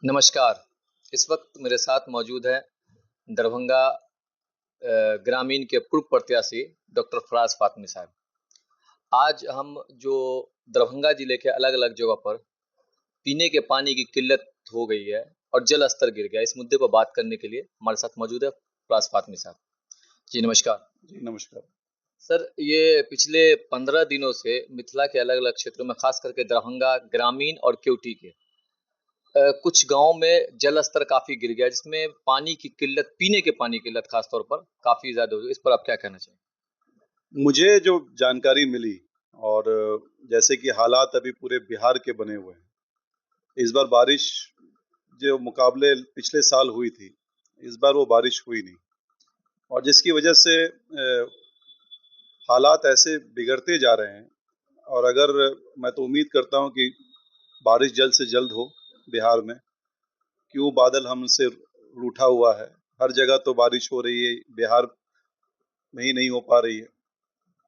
नमस्कार। इस वक्त मेरे साथ मौजूद है दरभंगा ग्रामीण के पूर्व प्रत्याशी डॉक्टर फराज फातमी साहब। आज हम जो दरभंगा जिले के अलग-अलग जगह पर पीने के पानी की किल्लत हो गई है और जल स्तर गिर गया है, इस मुद्दे पर बात करने के लिए हमारे साथ मौजूद है फराज फातमी साहब। जी नमस्कार। जी, नमस्कार। सर, ये पिछले 15 दिनों से मिथिला के अलग-अलग क्षेत्रों में खास करके दरभंगा ग्रामीण और केवटी के कुछ गाँव में जल स्तर काफ़ी गिर गया, जिसमें पानी की किल्लत, पीने के पानी की किल्लत ख़ास तौर पर काफ़ी ज़्यादा हो गई। इस पर आप क्या कहना चाहेंगे? मुझे जो जानकारी मिली और जैसे कि हालात अभी पूरे बिहार के बने हुए हैं। इस बार बारिश जो मुकाबले पिछले साल हुई थी, इस बार वो बारिश हुई नहीं और जिसकी वजह से हालात ऐसे बिगड़ते जा रहे हैं और अगर मैं तो उम्मीद करता हूँ कि बारिश जल्द से जल्द हो बिहार में, क्यों बादल हमसे रूठा हुआ है। हर जगह तो बारिश हो रही है, बिहार में ही नहीं हो पा रही है।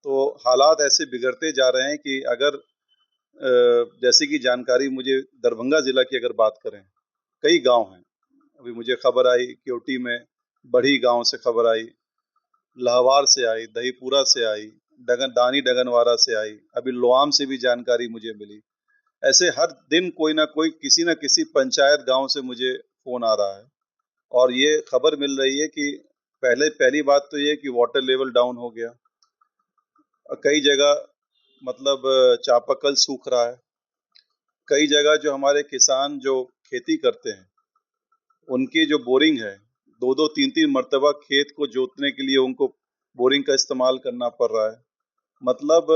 तो हालात ऐसे बिगड़ते जा रहे हैं कि अगर जैसे कि जानकारी मुझे दरभंगा जिला की अगर बात करें, कई गांव हैं। अभी मुझे खबर आई केवटी में, बढ़ी गांव से खबर आई, लाहवार से आई, दहीपुरा से आई, दानी डगनवारा से आई, अभी लोआम से भी जानकारी मुझे मिली। ऐसे हर दिन कोई ना कोई किसी न किसी पंचायत गांव से मुझे फोन आ रहा है और ये खबर मिल रही है कि पहली बात तो ये कि वाटर लेवल डाउन हो गया। कई जगह मतलब चापाकल सूख रहा है। कई जगह जो हमारे किसान जो खेती करते हैं, उनकी जो बोरिंग है, 2-2 3-3 मर्तबा खेत को जोतने के लिए उनको बोरिंग का इस्तेमाल करना पड़ रहा है। मतलब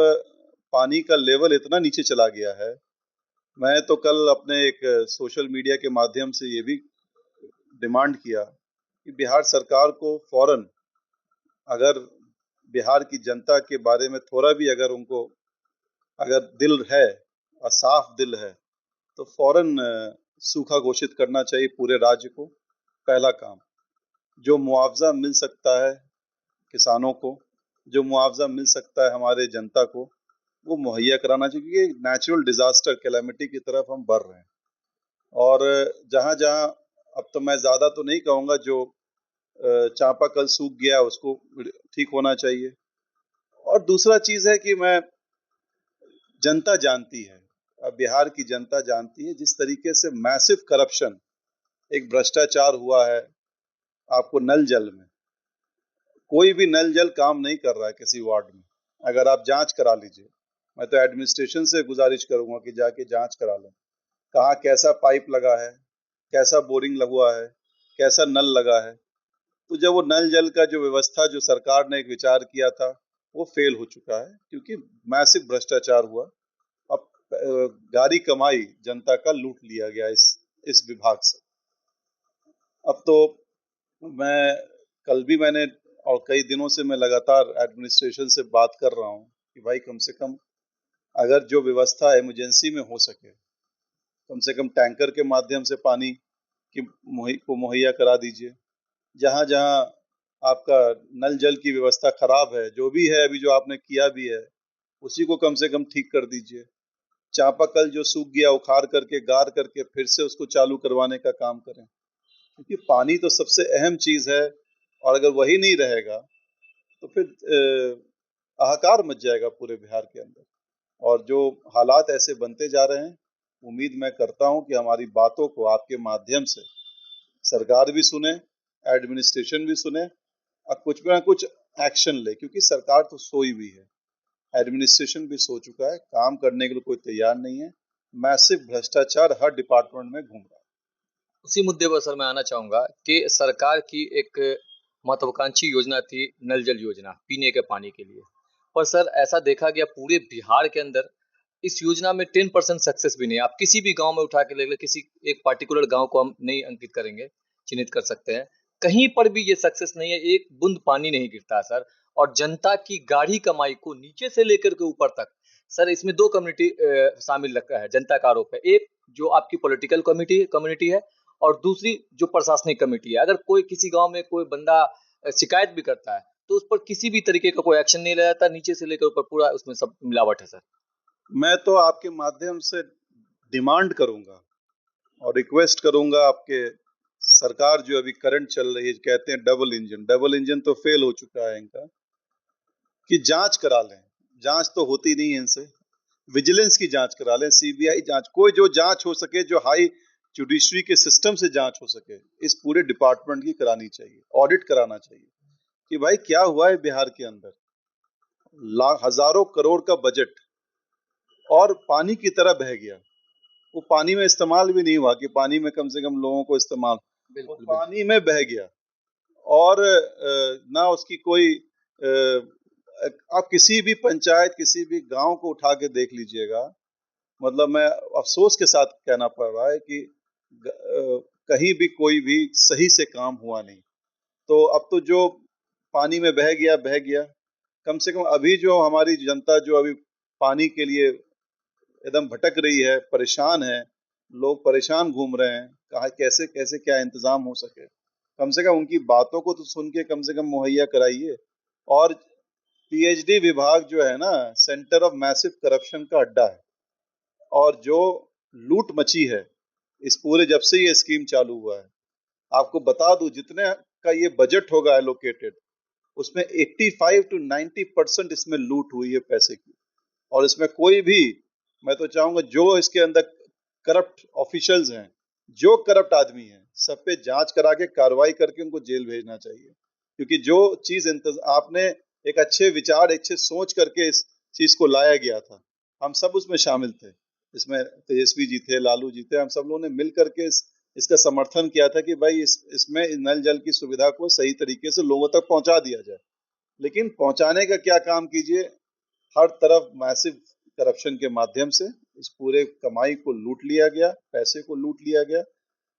पानी का लेवल इतना नीचे चला गया है। मैं तो कल अपने एक सोशल मीडिया के माध्यम से ये भी डिमांड किया कि बिहार सरकार को फ़ौरन, अगर बिहार की जनता के बारे में थोड़ा भी अगर उनको अगर दिल है और साफ दिल है, तो फ़ौरन सूखा घोषित करना चाहिए पूरे राज्य को, पहला काम। जो मुआवज़ा मिल सकता है किसानों को, जो मुआवज़ा मिल सकता है हमारे जनता को, वो मुहैया कराना चाहिए क्योंकि नेचुरल डिज़ास्टर कैलेमिटी की तरफ हम बढ़ रहे हैं। और जहाँ-जहाँ, अब तो मैं ज़्यादा तो नहीं कहूँगा, जो चापाकल सूख गया उसको ठीक होना चाहिए। और दूसरा चीज़ है कि मैं जनता जानती है, बिहार की जनता जानती है जिस तरीके से मैसिव करप्शन, एक भ्रष्टाचार हुआ है आपको नल जल में। कोई भी नल जल काम नहीं कर रहा है किसी वार्ड में। अगर आप जांच करा लीजिए, मैं तो एडमिनिस्ट्रेशन से गुजारिश करूंगा कि जाके जांच करा लें। कहाँ कैसा पाइप लगा है, कैसा बोरिंग लगा हुआ है, कैसा नल लगा है। तो जब वो नल जल का जो व्यवस्था जो सरकार ने एक विचार किया था, वो फेल हो चुका है क्योंकि मैसिव भ्रष्टाचार हुआ। अब गारी कमाई जनता का लूट लिया गया इस विभाग से। अब तो मैं कल भी मैंने और कई दिनों से मैं लगातार एडमिनिस्ट्रेशन से बात कर रहा हूँ कि भाई कम से कम अगर जो व्यवस्था इमरजेंसी में हो सके, कम से कम टैंकर के माध्यम से पानी की को मुहैया करा दीजिए। जहाँ जहाँ आपका नल जल की व्यवस्था खराब है, जो भी है अभी जो आपने किया भी है, उसी को कम से कम ठीक कर दीजिए। चापाकल जो सूख गया उखाड़ करके गार करके फिर से उसको चालू करवाने का काम करें, क्योंकि पानी तो सबसे अहम चीज है। और अगर वही नहीं रहेगा तो फिर हाहाकार मच जाएगा पूरे बिहार के अंदर। और जो हालात ऐसे बनते जा रहे हैं, उम्मीद मैं करता हूं कि हमारी बातों को आपके माध्यम से सरकार भी सुने, एडमिनिस्ट्रेशन भी सुने और कुछ ना कुछ एक्शन ले, क्योंकि सरकार तो सोई हुई है, एडमिनिस्ट्रेशन भी सो चुका है, काम करने के लिए कोई तैयार नहीं है। मैसिव भ्रष्टाचार हर डिपार्टमेंट में घूम रहा है। उसी मुद्दे पर सर मैं आना चाहूँगा कि सरकार की एक महत्वाकांक्षी योजना थी नल जल योजना, पीने के पानी के लिए। पर सर ऐसा देखा गया पूरे बिहार के अंदर इस योजना में 10% सक्सेस भी नहीं है। आप किसी भी गाँव में उठा के ले लें, किसी एक पार्टिकुलर गाँव को हम नहीं अंकित करेंगे, चिन्हित कर सकते हैं। कहीं पर भी ये सक्सेस नहीं है, एक बूंद पानी नहीं गिरता है सर। और जनता की गाढ़ी कमाई को नीचे से लेकर के ऊपर तक, सर इसमें 2 कम्युनिटी शामिल रखा है, जनता का आरोप है। एक जो आपकी पॉलिटिकल कम्युनिटी है और दूसरी जो प्रशासनिक कमेटी है। अगर कोई किसी गांव में कोई बंदा शिकायत भी करता है तो उस पर किसी भी तरीके का कोई एक्शन नहीं लिया जाता, नीचे से लेकर ऊपर पूरा उसमें सब मिलावट है सर। मैं तो आपके माध्यम से डिमांड करूंगा और रिक्वेस्ट करूंगा आपके सरकार जो अभी करंट चल रही है, कहते हैं डबल इंजन तो फेल हो चुका है इनका, कि जांच करा लें। जांच तो होती नहीं है इनसे, विजिलेंस की जांच करा लें, सीबीआई जांच, कोई जो जांच हो सके, जो हाई जुडिशरी के सिस्टम से जांच हो सके, इस पूरे डिपार्टमेंट की करानी चाहिए, ऑडिट कराना चाहिए कि भाई क्या हुआ है बिहार के अंदर। हजारों करोड़ का बजट और पानी की तरह बह गया। वो पानी में इस्तेमाल भी नहीं हुआ कि पानी में कम से कम लोगों को इस्तेमाल, वो बिल्कुल, बिल्कुल। पानी में बह गया। और ना उसकी कोई आप किसी भी पंचायत, किसी भी गांव को उठा के देख लीजिएगा, मतलब मैं अफसोस के साथ कहना पड़ रहा है कि कहीं भी कोई भी सही से काम हुआ नहीं। तो अब तो जो पानी में बह गया बह गया। कम से कम अभी जो हमारी जनता जो अभी पानी के लिए एकदम भटक रही है, परेशान है, लोग परेशान घूम रहे हैं, कहा कैसे कैसे क्या इंतजाम हो सके, कम से कम उनकी बातों को तो सुन के कम से कम मुहैया कराइए। और पीएचडी विभाग जो है ना, सेंटर ऑफ मैसिव करप्शन का अड्डा है। और जो लूट मची है इस पूरे, जब से ये स्कीम चालू हुआ है, आपको बता दूं जितने का ये बजट होगा एलोकेटेड, उसमें 85 to 90% इसमें लूट हुई है पैसे की। और इसमें कोई भी, मैं तो चाहूंगा जो इसके अंदर करप्ट ऑफिशियल्स हैं, जो करप्ट आदमी हैं, सब पे जांच करा के कार्रवाई करके उनको जेल भेजना चाहिए। क्योंकि जो चीज आपने एक अच्छे विचार, अच्छे सोच करके इस चीज को लाया गया था, हम सब उसमें शामिल थे। इसमें तेजस्वी जी थे, लालू जी थे, हम सब लोगों ने मिल करके इसका समर्थन किया था कि भाई इसमें नल जल की सुविधा को सही तरीके से लोगों तक पहुंचा दिया जाए। लेकिन पहुंचाने का क्या काम कीजिए, हर तरफ मैसिव करप्शन के माध्यम से इस पूरे कमाई को लूट लिया गया, पैसे को लूट लिया गया।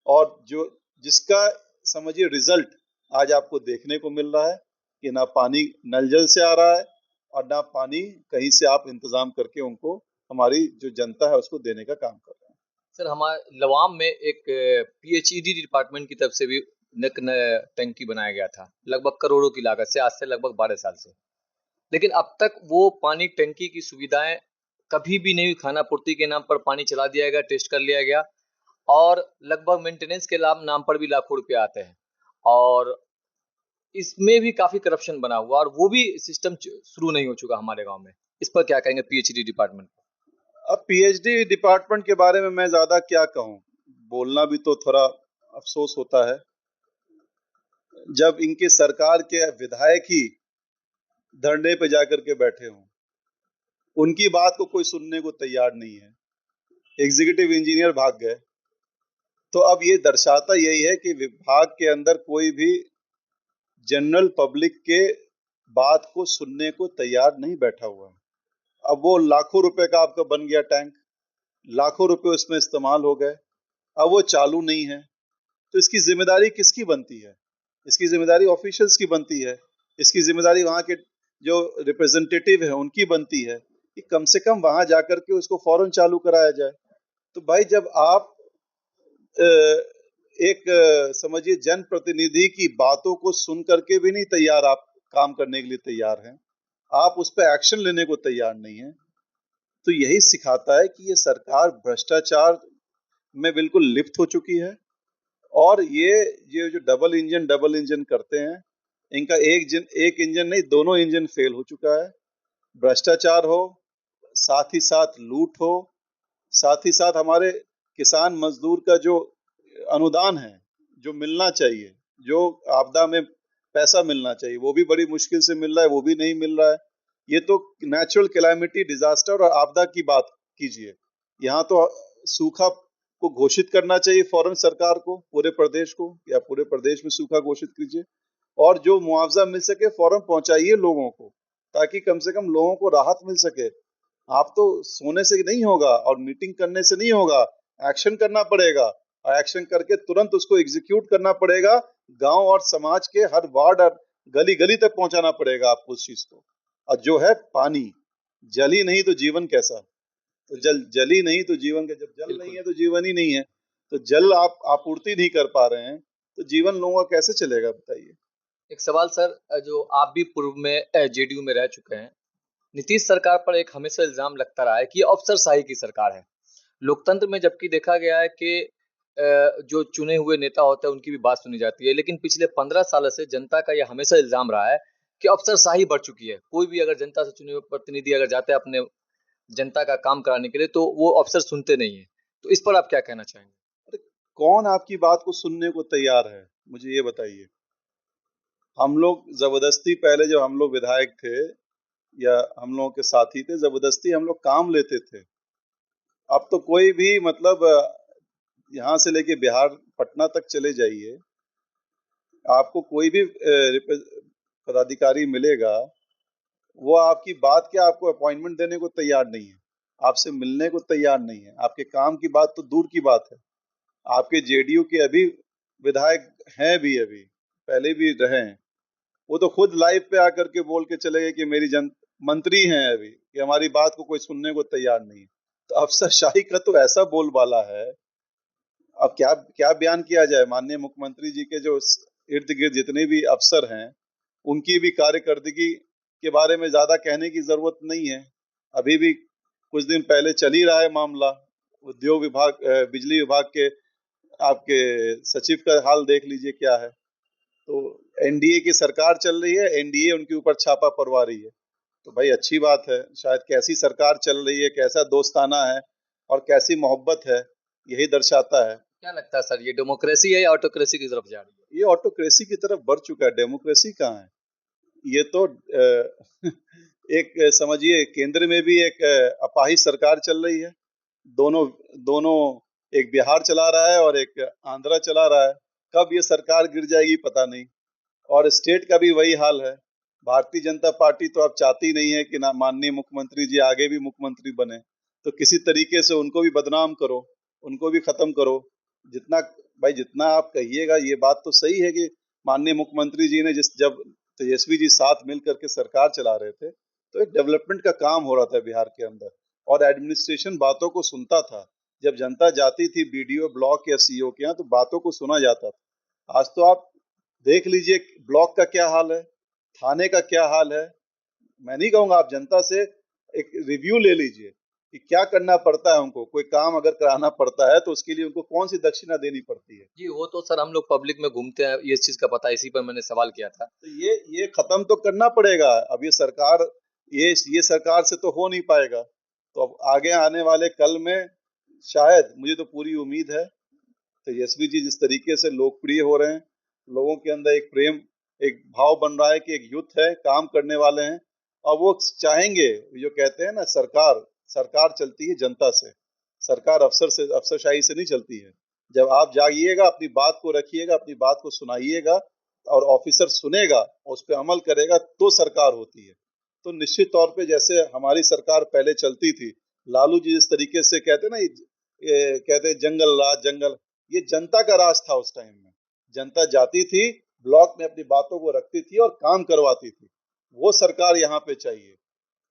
और जो जिसका समझिए रिजल्ट आज आपको देखने को मिल रहा है कि ना पानी नल जल से आ रहा है, और ना पानी कहीं से आप इंतजाम करके उनको, हमारी जो जनता है उसको देने का काम कर रहे हैं। सर हमारे लवाम में एक पीएचईडी डिपार्टमेंट की तरफ से भी एक नया टंकी बनाया गया था, लगभग करोड़ों की लागत से, आज से लगभग 12 साल से। लेकिन अब तक वो पानी टंकी की सुविधाएं कभी भी नहीं हुई। खाना पूर्ति के नाम पर पानी चला दिया गया, टेस्ट कर लिया गया, और लगभग मेंटेनेंस के नाम पर भी लाखों रुपए आते हैं। और इसमें भी काफी करप्शन बना हुआ, और वो भी सिस्टम शुरू नहीं हो चुका हमारे गांव में। इस पर क्या कहेंगे पीएचडी डिपार्टमेंट? अब पीएचडी डिपार्टमेंट के बारे में मैं ज्यादा क्या कहूँ, बोलना भी तो थोड़ा अफसोस होता है जब इनके सरकार के विधायक ही धरने पे जाकर के बैठे हों, उनकी बात को कोई सुनने को तैयार नहीं है, एग्जीक्यूटिव इंजीनियर भाग गए। तो अब ये दर्शाता यही है कि विभाग के अंदर कोई भी जनरल पब्लिक के बात को सुनने को तैयार नहीं बैठा हुआ है। अब वो लाखों रुपए का आपका बन गया टैंक, लाखों रुपए उसमें इस्तेमाल हो गए, अब वो चालू नहीं है। तो इसकी जिम्मेदारी किसकी बनती है? इसकी जिम्मेदारी ऑफिशियल्स की बनती है, इसकी जिम्मेदारी वहां के जो रिप्रेजेंटेटिव है उनकी बनती है कि कम से कम वहां जाकर के उसको फौरन चालू कराया जाए। तो भाई जब आप एक समझिए जनप्रतिनिधि की बातों को सुन करके भी नहीं तैयार, आप काम करने के लिए तैयार हैं, आप उस पर एक्शन लेने को तैयार नहीं है, तो यही सिखाता है कि ये सरकार भ्रष्टाचार में बिल्कुल लिप्त हो चुकी है। और ये जो डबल इंजन करते हैं, इनका एक इंजन नहीं, दोनों इंजन फेल हो चुका है। भ्रष्टाचार हो, साथ ही साथ लूट हो, साथ ही साथ हमारे किसान मजदूर का जो अनुदान है, जो मिलना चाहिए, जो आपदा में पैसा मिलना चाहिए, वो भी बड़ी मुश्किल से मिल रहा है, वो भी नहीं मिल रहा है। ये तो नेचुरल कैलामिटी, डिजास्टर और आपदा की बात कीजिए, यहाँ तो सूखा को घोषित करना चाहिए फौरन सरकार को, पूरे प्रदेश को, या पूरे प्रदेश में सूखा घोषित कीजिए, और जो मुआवजा मिल सके फौरन पहुंचाइए लोगों को, ताकि कम से कम लोगों को राहत मिल सके। आप तो सोने से नहीं होगा और मीटिंग करने से नहीं होगा, एक्शन करना पड़ेगा, और एक्शन करके तुरंत उसको एग्जीक्यूट करना पड़ेगा। गांव और समाज के हर वार्ड और गली गली तक पहुंचाना पड़ेगा आपको उस चीज को। और जो है पानी, जल ही नहीं तो जीवन कैसा? तो जल ही नहीं तो जीवन का, जब जल नहीं बिल्कुल। है तो जीवन ही नहीं है। तो जल आप आपूर्ति नहीं कर पा रहे हैं, तो जीवन लोगों का कैसे चलेगा बताइए? एक सवाल सर, जो आप भी पूर्व में जेडीयू में रह चुके हैं, नीतीश सरकार पर एक हमेशा इल्जाम लगता रहा है कि ये अफसरशाही की सरकार है। लोकतंत्र में जबकि देखा गया है कि जो चुने हुए नेता होते हैं उनकी भी बात सुनी जाती है। लेकिन पिछले 15 सालों से जनता का ये हमेशा इल्ज़ाम रहा है कि अफ़सरशाही बढ़ चुकी है। कोई भी अगर जनता से चुने हुए प्रतिनिधि अगर जाते हैं अपने जनता का काम कराने के लिए, तो वो अफ़सर सुनते नहीं हैं। तो इस पर आप क्या कहना चाहेंगे? अरे, कौन आपकी बात को सुनने को तैयार है? मुझे ये बताइए। हम लोग ज़बरदस्ती, पहले जब हम लोग विधायक थे या हम लोगों के साथी थे, ज़बरदस्ती हम लोग काम लेते थे। अब तो कोई भी मतलब यहाँ से लेके बिहार, पटना तक चले जाइए, आपको कोई भी पदाधिकारी मिलेगा, वो आपकी बात क्या, आपको अपॉइंटमेंट देने को तैयार नहीं है, आपसे मिलने को तैयार नहीं है। आपके काम की बात तो दूर की बात है। आपके जेडीयू के अभी विधायक हैं भी, अभी पहले भी रहे हैं, वो तो खुद लाइव पे आकर के बोल के चले गए कि मेरी मंत्री हैं अभी, कि हमारी बात को कोई सुनने को तैयार नहीं है। तो अफसरशाही का तो ऐसा बोलबाला है। अब क्या क्या बयान किया जाए? माननीय मुख्यमंत्री जी के जो इर्द गिर्द जितने भी अफसर हैं, उनकी भी कार्यकर्दगी के बारे में ज्यादा कहने की जरूरत नहीं है। अभी भी कुछ दिन पहले चल ही रहा है मामला, उद्योग विभाग, बिजली विभाग के आपके सचिव का हाल देख लीजिए क्या है। तो एनडीए की सरकार चल रही है, एनडीए उनके ऊपर छापा पड़वा रही है। तो भाई अच्छी बात है, शायद कैसी सरकार चल रही है, कैसा दोस्ताना है और कैसी मोहब्बत है, यही दर्शाता है। क्या लगता है सर, ये डेमोक्रेसी है या ऑटोक्रेसी की तरफ जा रही है? ये ऑटोक्रेसी की तरफ बढ़ चुका है, डेमोक्रेसी कहाँ है? ये तो एक समझिए, केंद्र में भी एक अपाहिज सरकार चल रही है। दोनों दोनों, एक बिहार चला रहा है और एक आंध्रा चला रहा है। कब ये सरकार गिर जाएगी पता नहीं। और स्टेट का भी वही हाल है। भारतीय जनता पार्टी तो अब चाहती नहीं है कि ना माननीय मुख्यमंत्री जी आगे भी मुख्यमंत्री बने, तो किसी तरीके से उनको भी बदनाम करो, उनको भी खत्म करो। जितना, भाई जितना आप कहिएगा, ये बात तो सही है कि माननीय मुख्यमंत्री जी ने जब तेजस्वी जी साथ मिल करके सरकार चला रहे थे, तो एक डेवलपमेंट का काम हो रहा था बिहार के अंदर, और एडमिनिस्ट्रेशन बातों को सुनता था। जब जनता जाती थी बीडीओ, ब्लॉक या सीओ के यहाँ, तो बातों को सुना जाता था। आज तो आप देख लीजिए ब्लॉक का क्या हाल है, थाने का क्या हाल है। मैं नहीं कहूंगा, आप जनता से एक रिव्यू ले लीजिए कि क्या करना पड़ता है उनको। कोई काम अगर कराना पड़ता है तो उसके लिए उनको कौन सी दक्षिणा देनी पड़ती है। जी, वो तो सर हम लोग पब्लिक में घूमते हैं, ये चीज़ का पता है, इसी पर मैंने सवाल किया था। तो ये खत्म तो करना पड़ेगा। अब ये सरकार, ये सरकार से तो हो नहीं पाएगा। तो अब आगे आने वाले कल में शायद, मुझे तो पूरी उम्मीद है, तेजस्वी जी जिस तरीके से लोकप्रिय हो रहे हैं, लोगों के अंदर एक प्रेम, एक भाव बन रहा है कि एक युथ है, काम करने वाले हैं, और वो चाहेंगे, जो कहते हैं ना, सरकार सरकार चलती है जनता से, सरकार अफसरशाही से नहीं चलती है। जब आप जागिएगा, अपनी बात को रखिएगा, अपनी बात को सुनाइएगा, और ऑफिसर सुनेगा, उस पर अमल करेगा, तो सरकार होती है। तो निश्चित तौर पे जैसे हमारी सरकार पहले चलती थी, लालू जी जिस तरीके से कहते ना, ये कहते जंगल राज, जंगल, ये जनता का राज था उस टाइम में। जनता जाती थी, ब्लॉक में अपनी बातों को रखती थी और काम करवाती थी। वो सरकार यहाँ पे चाहिए।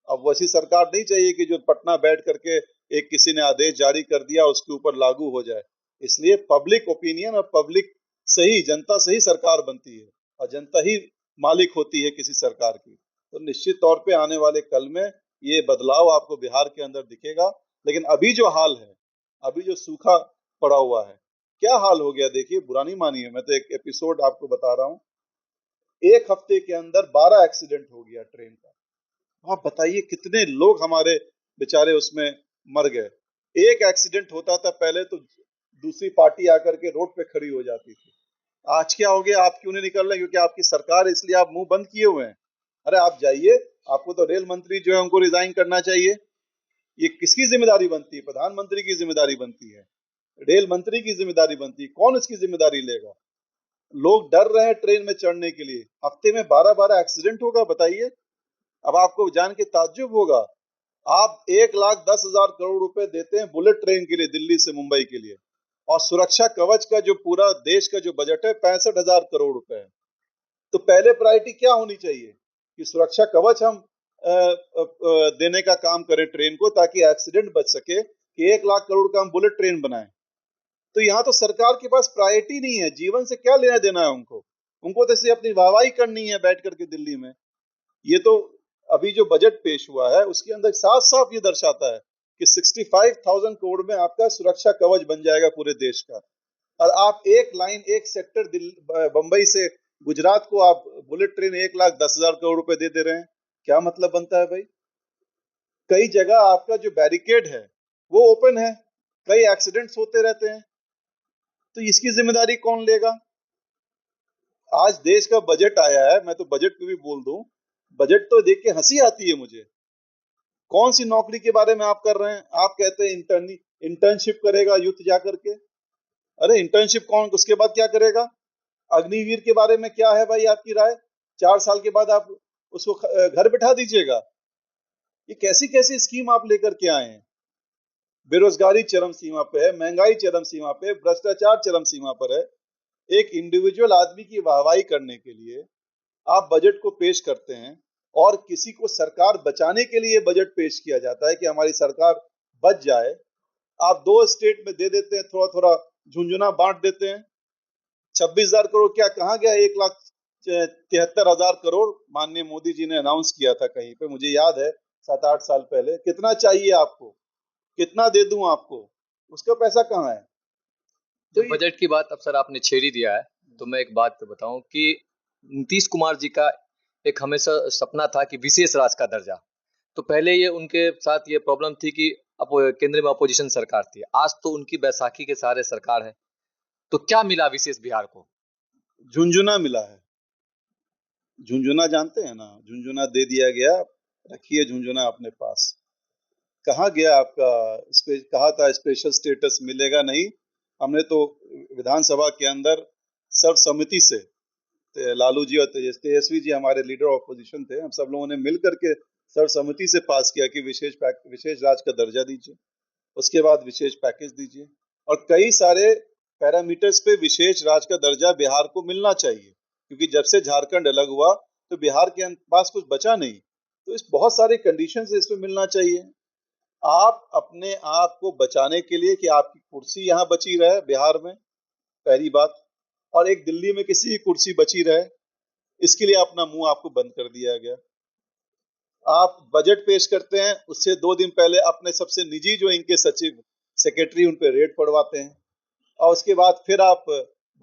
अब वैसी सरकार नहीं चाहिए कि जो पटना बैठ करके एक किसी ने आदेश जारी कर दिया, उसके ऊपर लागू हो जाए। इसलिए पब्लिक ओपिनियन और पब्लिक से ही, जनता से ही सरकार बनती है, और जनता ही मालिक होती है किसी सरकार की। तो निश्चित तौर पे आने वाले कल में ये बदलाव आपको बिहार के अंदर दिखेगा। लेकिन अभी जो हाल है, अभी जो सूखा पड़ा हुआ है, क्या हाल हो गया देखिए, बुरा नहीं मानिए, मैं तो एक एपिसोड आपको बता रहा हूँ। एक हफ्ते के अंदर 12 एक्सीडेंट हो गया ट्रेन का। आप बताइए कितने लोग हमारे बेचारे उसमें मर गए। एक एक्सीडेंट होता था पहले तो दूसरी पार्टी आकर के रोड पे खड़ी हो जाती थी। आज क्या हो गया? आप क्यों नहीं निकल रहे? क्योंकि आपकी सरकार है, इसलिए आप मुंह बंद किए हुए हैं। अरे आप जाइए, आपको तो रेल मंत्री जो है उनको रिजाइन करना चाहिए। ये किसकी जिम्मेदारी बनती है? प्रधानमंत्री की जिम्मेदारी बनती है, रेल मंत्री की जिम्मेदारी बनती है। कौन इसकी जिम्मेदारी लेगा? लोग डर रहे हैं ट्रेन में चढ़ने के लिए। हफ्ते में 12-12 एक्सीडेंट होगा, बताइए। अब आपको जान के ताज्जुब होगा, आप 1,10,000 करोड़ रुपए देते हैं बुलेट ट्रेन के लिए, दिल्ली से मुंबई के लिए, और सुरक्षा कवच का जो पूरा देश का जो बजट है 65,000 करोड़ रुपए है। तो पहले प्रायोरिटी क्या होनी चाहिए कि सुरक्षा कवच हम देने का काम करें ट्रेन को, ताकि एक्सीडेंट बच सके, कि 1,00,000 करोड़ का हम बुलेट ट्रेन बनाएं। तो यहाँ तो सरकार के पास प्रायोरिटी नहीं है, जीवन से क्या लेना देना है उनको। उनको तो सिर्फ अपनी वाहवाही करनी है बैठ करके दिल्ली में। ये तो अभी जो बजट पेश हुआ है उसके अंदर साफ साफ ये दर्शाता है कि 65,000 करोड़ में आपका सुरक्षा कवच बन जाएगा पूरे देश का। और आप एक लाइन, एक सेक्टर बंबई से गुजरात को आप बुलेट ट्रेन 1,10,000 करोड़ रुपए दे रहे हैं। क्या मतलब बनता है भाई? कई जगह आपका जो बैरिकेड है वो ओपन है, कई एक्सीडेंट्स होते रहते हैं, तो इसकी जिम्मेदारी कौन लेगा? आज देश का बजट आया है, मैं तो बजट पे भी बोल दूं, बजट तो देख के हंसी आती है मुझे। कौन सी नौकरी के बारे में आप कर रहे हैं? आप कहते हैं इंटर्नशिप करेगा यूथ जा करके। अरे इंटर्नशिप कौन, उसके बाद क्या करेगा? अग्निवीर के बारे में क्या है भाई आपकी राय? 4 साल के बाद आप उसको घर बैठा दीजिएगा। ये कैसी कैसी स्कीम आप लेकर के आए हैं? बेरोजगारी चरम सीमा पे है, महंगाई चरम सीमा पे, भ्रष्टाचार चरम सीमा पर है। एक इंडिविजुअल आदमी की वाहवाही करने के लिए आप बजट को पेश करते हैं, और किसी को सरकार बचाने के लिए बजट पेश किया जाता है कि हमारी सरकार बच जाए। आप 2 स्टेट में दे देते हैं, थोड़ा थोड़ा झुंझुना बांट देते हैं। 26,000 करोड़ क्या कहाँ गया? 1,73,000 करोड़ माननीय मोदी जी ने अनाउंस किया था कहीं पे, मुझे याद है 7-8 साल पहले। कितना चाहिए आपको? कितना दे दूं आपको? उसका पैसा कहाँ है? तो जब बजट की बात अब सर आपने छेड़ ही दिया है, तो मैं एक बात बताऊं कि नीतीश कुमार जी का एक हमेशा सपना था कि विशेष राज्य का दर्जा। तो पहले ये उनके साथ ये प्रॉब्लम थी कि केंद्र में अपोजिशन सरकार थी। आज तो उनकी बैसाखी के सहारे सरकार है। तो क्या मिला विशेष बिहार को? झुंझुना मिला है। झुंझुना जानते हैं ना? झुंझुना दे दिया गया, रखिए झुंझुना अपने पास। कहाँ गया आपका कहा था स्पेशल स्टेटस मिलेगा नहीं। हमने तो विधानसभा के अंदर सर्वसम्मति से, लालू जी और तेजस्वी जी हमारे लीडर ऑपोजिशन थे, हम सब लोगों ने मिल करके सर्वसम्मति से पास किया कि विशेष राज्य का दर्जा दीजिए, उसके बाद विशेष पैकेज दीजिए, और कई सारे पैरामीटर्स पे विशेष राज्य का दर्जा बिहार को मिलना चाहिए, क्योंकि जब से झारखंड अलग हुआ तो बिहार के पास कुछ बचा नहीं। तो इस बहुत सारे कंडीशन से इसमें मिलना चाहिए। आप अपने आप को बचाने के लिए कि आपकी कुर्सी यहाँ बची रहे बिहार में, पहली बात, और एक दिल्ली में किसी की कुर्सी बची रहे, इसके लिए अपना मुंह आपको बंद कर दिया गया। आप बजट पेश करते हैं, उससे 2 दिन पहले अपने सबसे निजी जो इनके सचिव सेक्रेटरी उन पे रेड पड़वाते हैं, और उसके बाद फिर आप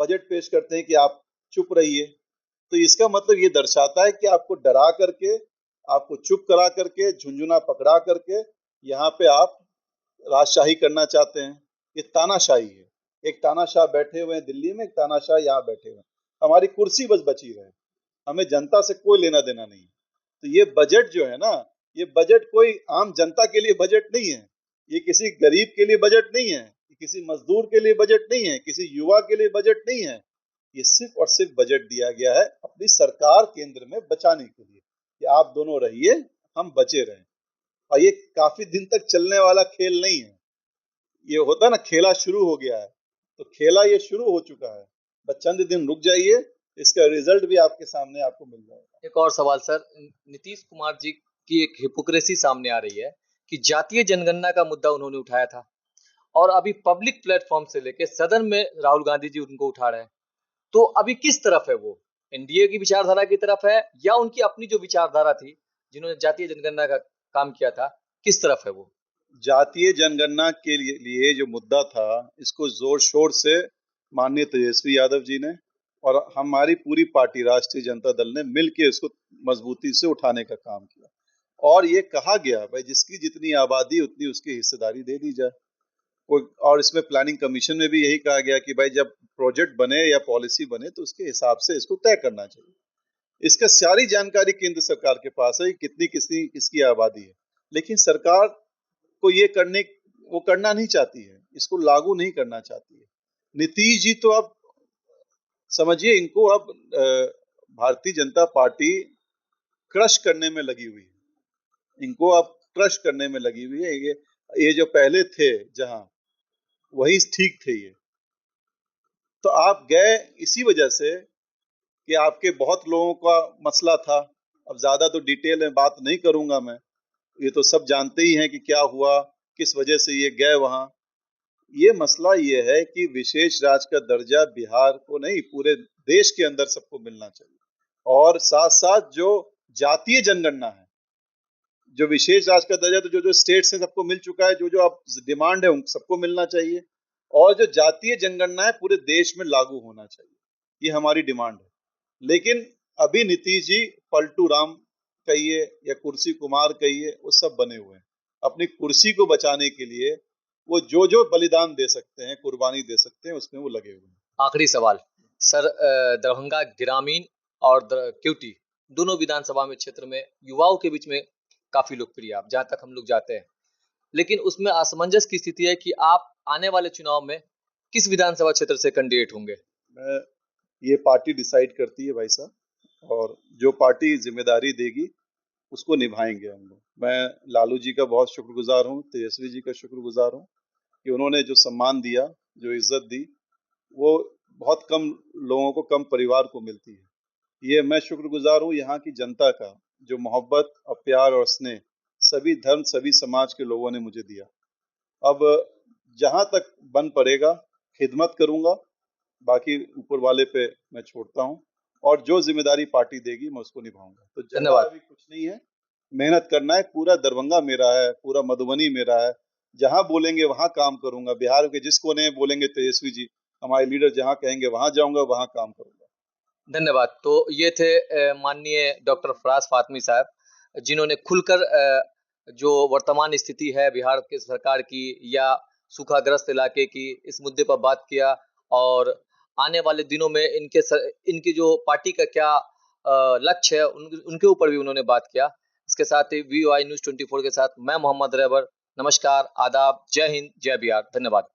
बजट पेश करते हैं कि आप चुप रहिए। तो इसका मतलब ये दर्शाता है कि आपको डरा करके, आपको चुप करा करके, झुंझुना पकड़ा करके यहाँ पे आप राजशाही करना चाहते हैं। ये तानाशाही है। एक तानाशाह बैठे हुए हैं दिल्ली में, एक तानाशाह यहाँ बैठे हुए हैं। हमारी कुर्सी बस बची रहे, हमें जनता से कोई लेना देना नहीं। तो ये बजट जो है ना, ये बजट कोई आम जनता के लिए बजट नहीं है, ये किसी गरीब के लिए बजट नहीं है, ये किसी मजदूर के लिए बजट नहीं है, किसी युवा के लिए बजट नहीं है। ये सिर्फ और सिर्फ बजट दिया गया है अपनी सरकार केंद्र में बचाने के लिए, कि आप दोनों रहिए, हम बचे रहें। और ये काफी दिन तक चलने वाला खेल नहीं है। ये होता ना, खेला शुरू हो गया है, तो खेला ये शुरू हो चुका है, बस चंद दिन रुक जाइए, इसका रिजल्ट भी आपके सामने आपको मिल जाएगा। एक और सवाल सर, नीतीश कुमार जी की एक हिपोक्रेसी सामने आ रही है कि जातीय जनगणना का मुद्दा उन्होंने उठाया था, और अभी पब्लिक प्लेटफॉर्म से लेके सदन में राहुल गांधी जी उनको उठा रहे हैं। तो अभी किस तरफ है वो? एनडीए की विचारधारा की तरफ है, या उनकी अपनी जो विचारधारा थी जिन्होंने जातीय जनगणना का काम किया था, किस तरफ है वो? जातीय जनगणना के लिए जो मुद्दा था, इसको जोर शोर से माननीय तेजस्वी यादव जी ने और हमारी पूरी पार्टी राष्ट्रीय जनता दल ने मिलकर इसको मजबूती से उठाने का काम किया। और ये कहा गया भाई जिसकी जितनी आबादी उतनी उसकी हिस्सेदारी दे दी जाए। और इसमें प्लानिंग कमीशन में भी यही कहा गया कि भाई जब प्रोजेक्ट बने या पॉलिसी बने तो उसके हिसाब से इसको तय करना चाहिए। इसका सारी जानकारी केंद्र सरकार के पास है, कितनी किसकी किसकी आबादी है, लेकिन सरकार को ये वो करना नहीं चाहती है, इसको लागू नहीं करना चाहती है। नीतीश जी तो अब समझिए, इनको अब भारतीय जनता पार्टी क्रश करने में लगी हुई है, इनको अब क्रश करने में लगी हुई है। ये जो पहले थे जहां, वही ठीक थे ये। तो आप गए इसी वजह से कि आपके बहुत लोगों का मसला था। अब ज्यादा तो डिटेल में बात नहीं करूंगा मैं, ये तो सब जानते ही हैं कि क्या हुआ, किस वजह से ये गए वहां। ये मसला ये है कि विशेष राज्य का दर्जा बिहार को नहीं, पूरे देश के अंदर सबको मिलना चाहिए। और साथ साथ जो जातीय जनगणना है, जो विशेष राज्य का दर्जा तो जो जो स्टेट से सबको मिल चुका है, जो जो अब डिमांड है उन सबको मिलना चाहिए। और जो जातीय जनगणना है पूरे देश में लागू होना चाहिए, ये हमारी डिमांड है। लेकिन अभी नीतीश जी पलटू राम कहिए या कुर्सी कुमार कहिए, वो सब बने हुए हैं। अपनी कुर्सी को बचाने के लिए वो जो जो बलिदान दे सकते हैं, कुर्बानी दे सकते हैं, उसमें वो लगे हुए हैं। आखिरी सवाल सर, दरभंगा ग्रामीण और क्यूटी दोनों विधानसभा में क्षेत्र में युवाओं के बीच में काफी लोकप्रिय आप जहां तक हम लोग जाते हैं, लेकिन उसमें असमंजस की स्थिति है कि आप आने वाले चुनाव में किस विधानसभा क्षेत्र से कैंडिडेट होंगे। मैं ये पार्टी डिसाइड करती है भाई साहब, और जो पार्टी जिम्मेदारी देगी उसको निभाएंगे हम लोग। मैं लालू जी का बहुत शुक्रगुजार हूँ, तेजस्वी जी का शुक्रगुजार हूँ कि उन्होंने जो सम्मान दिया, जो इज्जत दी, वो बहुत कम लोगों को, कम परिवार को मिलती है। ये मैं शुक्रगुजार हूँ यहाँ की जनता का, जो मोहब्बत और प्यार और स्नेह सभी धर्म, सभी समाज के लोगों ने मुझे दिया। अब जहां तक बन पड़ेगा खिदमत करूंगा, बाकी ऊपर वाले पे मैं छोड़ता हूँ, और जो जिम्मेदारी पार्टी देगी मैं उसको निभाऊंगा। तो जगह धन्यवाद। अभी कुछ नहीं है, मेहनत करना है। पूरा दरभंगा मेरा है, पूरा मधुबनी मेरा है, जहां बोलेंगे वहां काम करूंगा। बिहार के जिस कोने में बोलेंगे तेजस्वी जी हमारे लीडर, जहां कहेंगे वहां जाऊंगा, वहां काम करूंगा। धन्यवाद। तो ये थे माननीय डॉक्टर फराज फातमी साहब, जिन्होंने खुलकर जो वर्तमान स्थिति है बिहार की सरकार की या सूखाग्रस्त इलाके की, इस मुद्दे पर बात किया, और आने वाले दिनों में इनकी जो पार्टी का क्या लक्ष्य है उनके ऊपर भी उन्होंने बात किया। इसके साथ ही VOI न्यूज़ 24 के साथ मैं मोहम्मद रैबर, नमस्कार, आदाब, जय हिंद, जय बिहार, धन्यवाद।